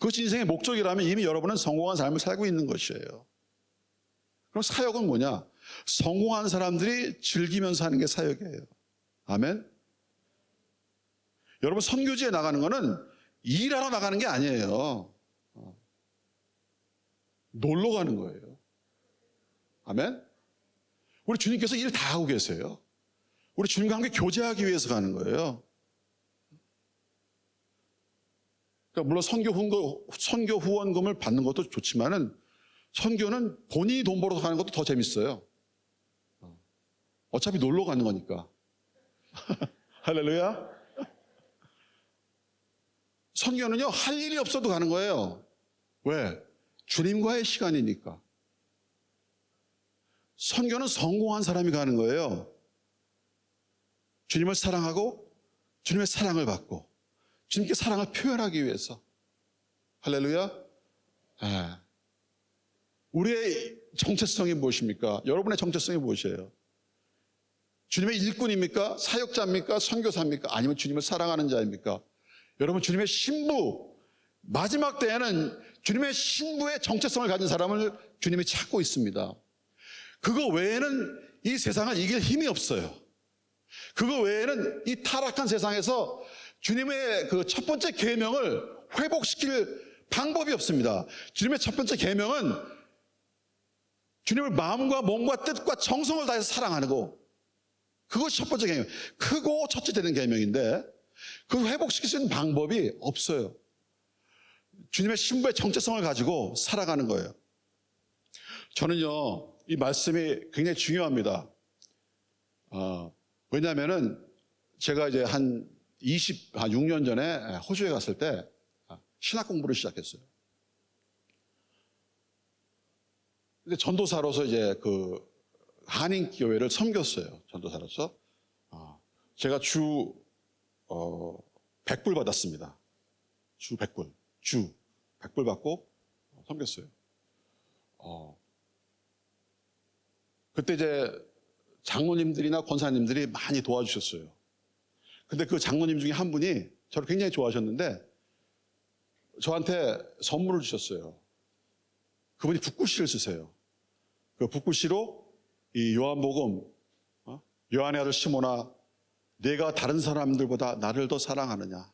Speaker 1: 그것이 인생의 목적이라면 이미 여러분은 성공한 삶을 살고 있는 것이에요. 그럼 사역은 뭐냐? 성공한 사람들이 즐기면서 하는 게 사역이에요. 아멘? 여러분, 선교지에 나가는 거는 일하러 나가는 게 아니에요. 놀러 가는 거예요. 아멘? 우리 주님께서 일 다 하고 계세요. 우리 주님과 함께 교제하기 위해서 가는 거예요. 그러니까 물론 선교 후원금을 받는 것도 좋지만은 선교는 본인이 돈 벌어서 가는 것도 더 재밌어요. 어차피 놀러 가는 거니까. 할렐루야. 선교는요, 할 일이 없어도 가는 거예요. 왜? 주님과의 시간이니까. 선교는 성공한 사람이 가는 거예요. 주님을 사랑하고 주님의 사랑을 받고 주님께 사랑을 표현하기 위해서. 할렐루야. 우리의 정체성이 무엇입니까? 여러분의 정체성이 무엇이에요? 주님의 일꾼입니까? 사역자입니까? 선교사입니까? 아니면 주님을 사랑하는 자입니까? 여러분, 주님의 신부, 마지막 때에는 주님의 신부의 정체성을 가진 사람을 주님이 찾고 있습니다. 그거 외에는 이 세상을 이길 힘이 없어요. 그거 외에는 이 타락한 세상에서 주님의 그 첫 번째 계명을 회복시킬 방법이 없습니다. 주님의 첫 번째 계명은 주님을 마음과 몸과 뜻과 정성을 다해서 사랑하는 거. 그것이 첫 번째 계명. 크고 첫째 되는 계명인데 그걸 회복시킬 수 있는 방법이 없어요. 주님의 신부의 정체성을 가지고 살아가는 거예요. 저는요, 이 말씀이 굉장히 중요합니다. 왜냐하면은 제가 이제 한 6년 전에 호주에 갔을 때 신학 공부를 시작했어요. 근데 전도사로서 이제 그 한인교회를 섬겼어요. 전도사로서. 제가 주 100불 받았습니다. 주 100불. 주 100불 받고 섬겼어요. 그때 이제 장로님들이나 권사님들이 많이 도와주셨어요. 근데 그 장로님 중에 한 분이 저를 굉장히 좋아하셨는데 저한테 선물을 주셨어요. 그분이 붓글씨를 쓰세요. 그 붓글씨로 이 요한복음, 요한의 아들 시몬아, 내가 다른 사람들보다 나를 더 사랑하느냐?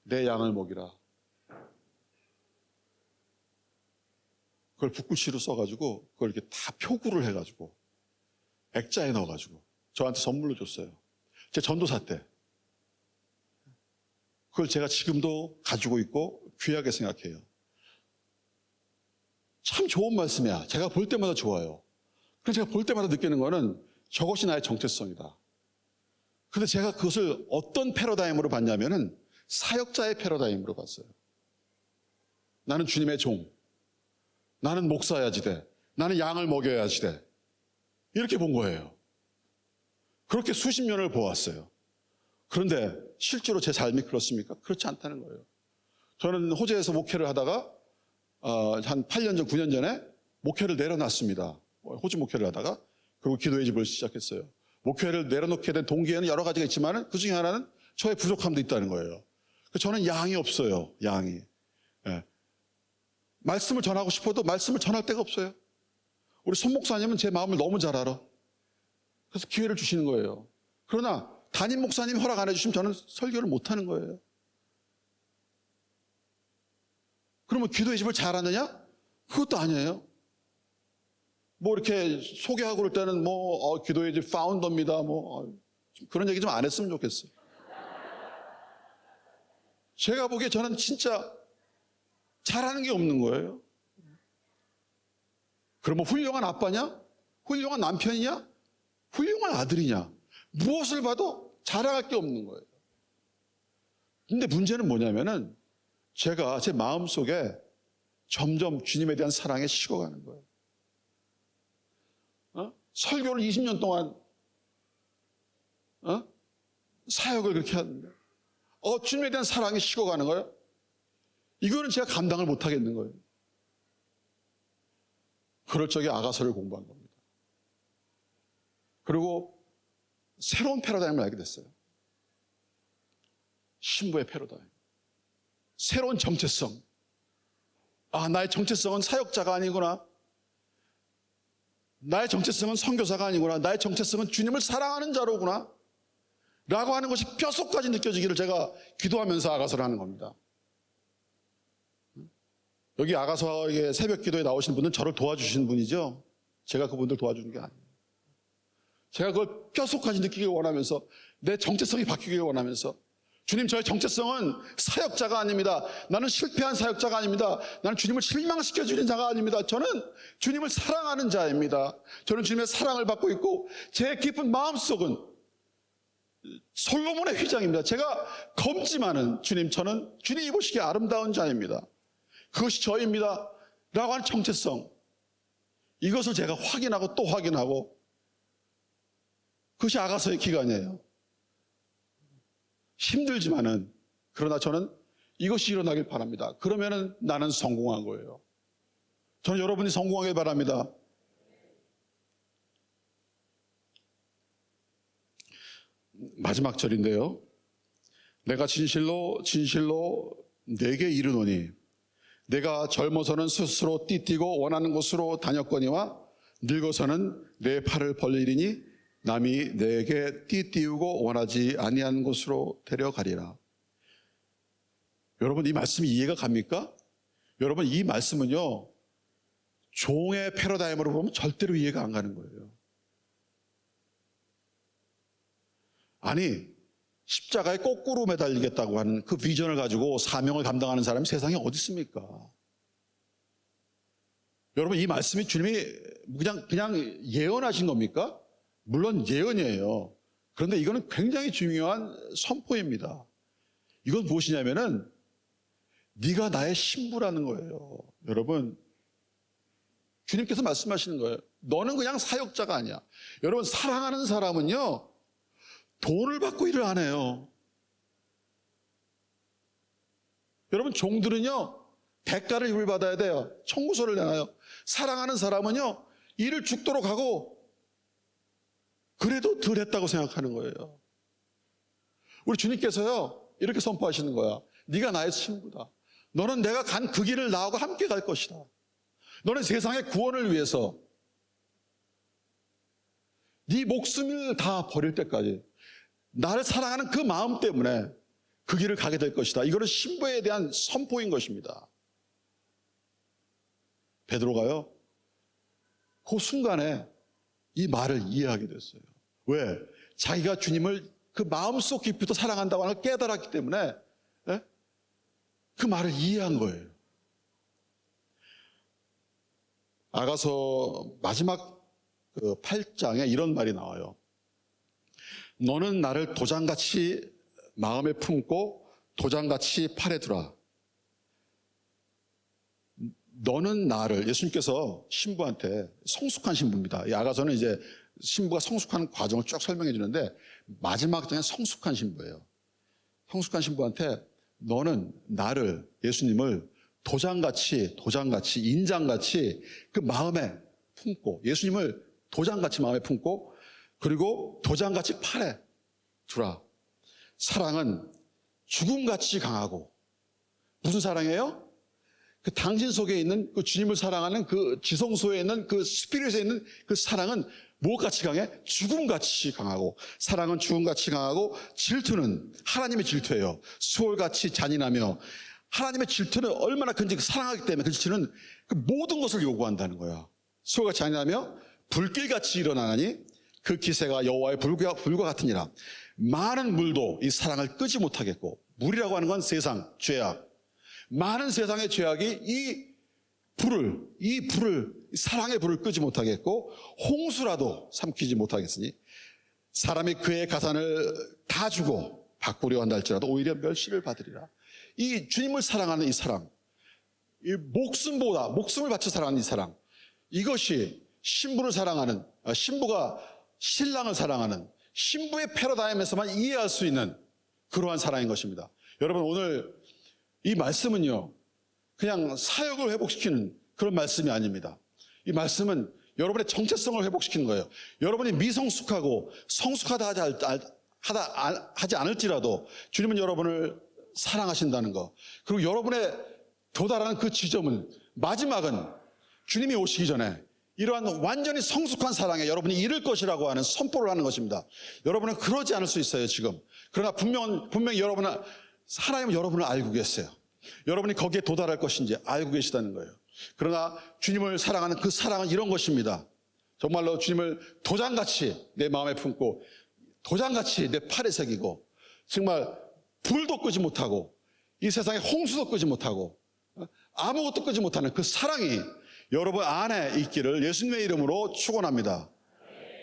Speaker 1: 내 양을 먹이라. 그걸 붓글씨로 써가지고 그걸 이렇게 다 표구를 해가지고 액자에 넣어가지고 저한테 선물로 줬어요. 제 전도사 때. 그걸 제가 지금도 가지고 있고 귀하게 생각해요. 참 좋은 말씀이야. 제가 볼 때마다 좋아요. 그래서 제가 볼 때마다 느끼는 거는 저것이 나의 정체성이다. 근데 제가 그것을 어떤 패러다임으로 봤냐면은 사역자의 패러다임으로 봤어요. 나는 주님의 종. 나는 목사야지 돼. 나는 양을 먹여야지 돼. 이렇게 본 거예요. 그렇게 수십 년을 보았어요. 그런데 실제로 제 삶이 그렇습니까? 그렇지 않다는 거예요. 저는 호주에서 목회를 하다가 한 8년 전, 9년 전에 목회를 내려놨습니다. 호주 목회를 하다가 그리고 기도의 집을 시작했어요. 목회를 내려놓게 된 동기에는 여러 가지가 있지만 그 중에 하나는 저의 부족함도 있다는 거예요. 저는 양이 없어요. 양이. 예. 말씀을 전하고 싶어도 말씀을 전할 데가 없어요. 우리 손 목사님은 제 마음을 너무 잘 알아. 그래서 기회를 주시는 거예요. 그러나 담임 목사님이 허락 안 해주시면 저는 설교를 못 하는 거예요. 그러면 기도의 집을 잘하느냐? 그것도 아니에요. 뭐 이렇게 소개하고 그럴 때는 기도의 집 파운더입니다. 그런 얘기 좀 안 했으면 좋겠어요. 제가 보기에 저는 진짜 잘하는 게 없는 거예요. 그러면 훌륭한 아빠냐? 훌륭한 남편이냐? 훌륭한 아들이냐? 무엇을 봐도 자랑할 게 없는 거예요. 근데 문제는 뭐냐면은 제가 제 마음속에 점점 주님에 대한 사랑에 식어가는 거예요. 설교를 20년 동안 사역을 그렇게 하는데 주님에 대한 사랑이 식어가는 거예요. 이거는 제가 감당을 못 하겠는 거예요. 그럴 적에 아가서를 공부한 겁니다. 그리고 새로운 패러다임을 알게 됐어요. 신부의 패러다임. 새로운 정체성. 나의 정체성은 사역자가 아니구나. 나의 정체성은 선교사가 아니구나. 나의 정체성은 주님을 사랑하는 자로구나. 라고 하는 것이 뼛속까지 느껴지기를 제가 기도하면서 아가서를 하는 겁니다. 여기 아가서의 새벽 기도에 나오신 분은 저를 도와주신 분이죠. 제가 그분들 도와주는 게 아니에요. 제가 그걸 뼛속까지 느끼길 원하면서 내 정체성이 바뀌길 원하면서 주님, 저의 정체성은 사역자가 아닙니다. 나는 실패한 사역자가 아닙니다. 나는 주님을 실망시켜주는 자가 아닙니다. 저는 주님을 사랑하는 자입니다. 저는 주님의 사랑을 받고 있고 제 깊은 마음속은 솔로몬의 휘장입니다. 제가 검지만은 주님, 저는 주님이 보시기에 아름다운 자입니다. 그것이 저입니다. 라고 하는 정체성. 이것을 제가 확인하고 또 확인하고 그것이 아가서의 기간이에요. 힘들지만은 그러나 저는 이것이 일어나길 바랍니다. 그러면은 나는 성공한 거예요. 저는 여러분이 성공하길 바랍니다. 마지막 절인데요. 내가 진실로 내게 이르노니 내가 젊어서는 스스로 띠뛰고 원하는 곳으로 다녔거니와 늙어서는 내 팔을 벌리리니 남이 내게 띠띠우고 원하지 아니한 곳으로 데려가리라. 여러분, 이 말씀이 이해가 갑니까? 여러분, 이 말씀은요, 종의 패러다임으로 보면 절대로 이해가 안 가는 거예요. 아니, 십자가에 거꾸로 매달리겠다고 하는 그 비전을 가지고 사명을 감당하는 사람이 세상에 어디 있습니까? 여러분, 이 말씀이 주님이 그냥 예언하신 겁니까? 물론 예언이에요. 그런데 이거는 굉장히 중요한 선포입니다. 이건 무엇이냐면은 네가 나의 신부라는 거예요. 여러분, 주님께서 말씀하시는 거예요. 너는 그냥 사역자가 아니야. 여러분, 사랑하는 사람은요, 돈을 받고 일을 안 해요. 여러분, 종들은요, 대가를 요구받아야 돼요. 청구서를 내놔요. 사랑하는 사람은요, 일을 죽도록 하고 그래도 덜 했다고 생각하는 거예요. 우리 주님께서요, 이렇게 선포하시는 거야. 네가 나의 친구다. 너는 내가 간 그 길을 나하고 함께 갈 것이다. 너는 세상의 구원을 위해서 네 목숨을 다 버릴 때까지 나를 사랑하는 그 마음 때문에 그 길을 가게 될 것이다. 이거는 신부에 대한 선포인 것입니다. 베드로가요, 그 순간에 이 말을 이해하게 됐어요. 왜? 자기가 주님을 그 마음속 깊이부터 사랑한다고 하는 걸 깨달았기 때문에 그 말을 이해한 거예요. 아가서 마지막 그 8장에 이런 말이 나와요. 너는 나를 도장같이 마음에 품고 도장같이 팔에 두라. 너는 나를, 예수님께서 신부한테, 성숙한 신부입니다. 이 아가서는 이제 신부가 성숙하는 과정을 쭉 설명해 주는데 마지막 장에 성숙한 신부예요. 성숙한 신부한테 너는 나를, 예수님을 도장같이 인장같이 그 마음에 품고, 예수님을 도장같이 마음에 품고, 그리고 도장같이 팔에 두라. 사랑은 죽음같이 강하고, 무슨 사랑이에요? 그 당신 속에 있는 그 주님을 사랑하는 그 지성소에 있는 그 스피릿에 있는 그 사랑은 무엇같이 강해? 죽음같이 강하고, 사랑은 죽음같이 강하고, 질투는 하나님의 질투예요. 수월같이 잔인하며, 하나님의 질투는 얼마나 큰지 사랑하기 때문에 그 질투는 그 모든 것을 요구한다는 거야. 수월같이 잔인하며 불길같이 일어나니 그 기세가 여호와의 불과 같으니라. 많은 물도 이 사랑을 끄지 못하겠고, 물이라고 하는 건 세상, 죄악. 많은 세상의 죄악이 이 사랑의 불을 끄지 못하겠고, 홍수라도 삼키지 못하겠으니 사람이 그의 가산을 다 주고 바꾸려 한다 할지라도 오히려 멸시를 받으리라. 이 주님을 사랑하는 이 사랑, 이 목숨을 바쳐 사랑하는 이 사랑, 이것이 신부를 사랑하는, 신부가 신랑을 사랑하는 신부의 패러다임에서만 이해할 수 있는 그러한 사랑인 것입니다. 여러분, 오늘 이 말씀은요, 그냥 사역을 회복시키는 그런 말씀이 아닙니다. 이 말씀은 여러분의 정체성을 회복시키는 거예요. 여러분이 미성숙하고 성숙하다 하지 않을지라도 주님은 여러분을 사랑하신다는 거, 그리고 여러분의 도달하는 그 지점은, 마지막은 주님이 오시기 전에 이러한 완전히 성숙한 사랑에 여러분이 이를 것이라고 하는 선포를 하는 것입니다. 여러분은 그러지 않을 수 있어요, 지금. 그러나 분명히 하나님은 여러분을 알고 계세요. 여러분이 거기에 도달할 것인지 알고 계시다는 거예요. 그러나 주님을 사랑하는 그 사랑은 이런 것입니다. 정말로 주님을 도장같이 내 마음에 품고, 도장같이 내 팔에 새기고, 정말 불도 끄지 못하고, 이 세상에 홍수도 끄지 못하고, 아무것도 끄지 못하는 그 사랑이 여러분 안에 있기를 예수님의 이름으로 축원합니다.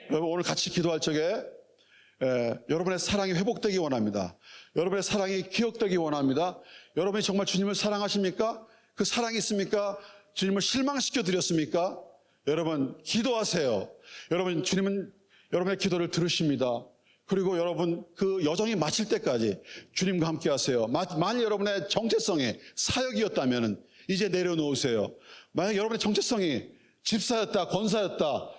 Speaker 1: 여러분, 오늘 같이 기도할 적에 여러분의 사랑이 회복되기 원합니다. 여러분의 사랑이 기억되기 원합니다. 여러분이 정말 주님을 사랑하십니까? 그 사랑이 있습니까? 주님을 실망시켜 드렸습니까? 여러분, 기도하세요. 여러분, 주님은 여러분의 기도를 들으십니다. 그리고 여러분 그 여정이 마칠 때까지 주님과 함께 하세요. 만일 여러분의 정체성이 사역이었다면 이제 내려놓으세요. 만약 여러분의 정체성이 집사였다, 권사였다,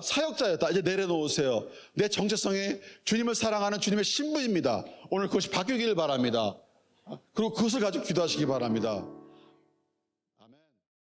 Speaker 1: 사역자였다, 이제 내려놓으세요. 내 정체성이 주님을 사랑하는 주님의 신부입니다. 오늘 그것이 바뀌기를 바랍니다. 그리고 그것을 가지고 기도하시기 바랍니다.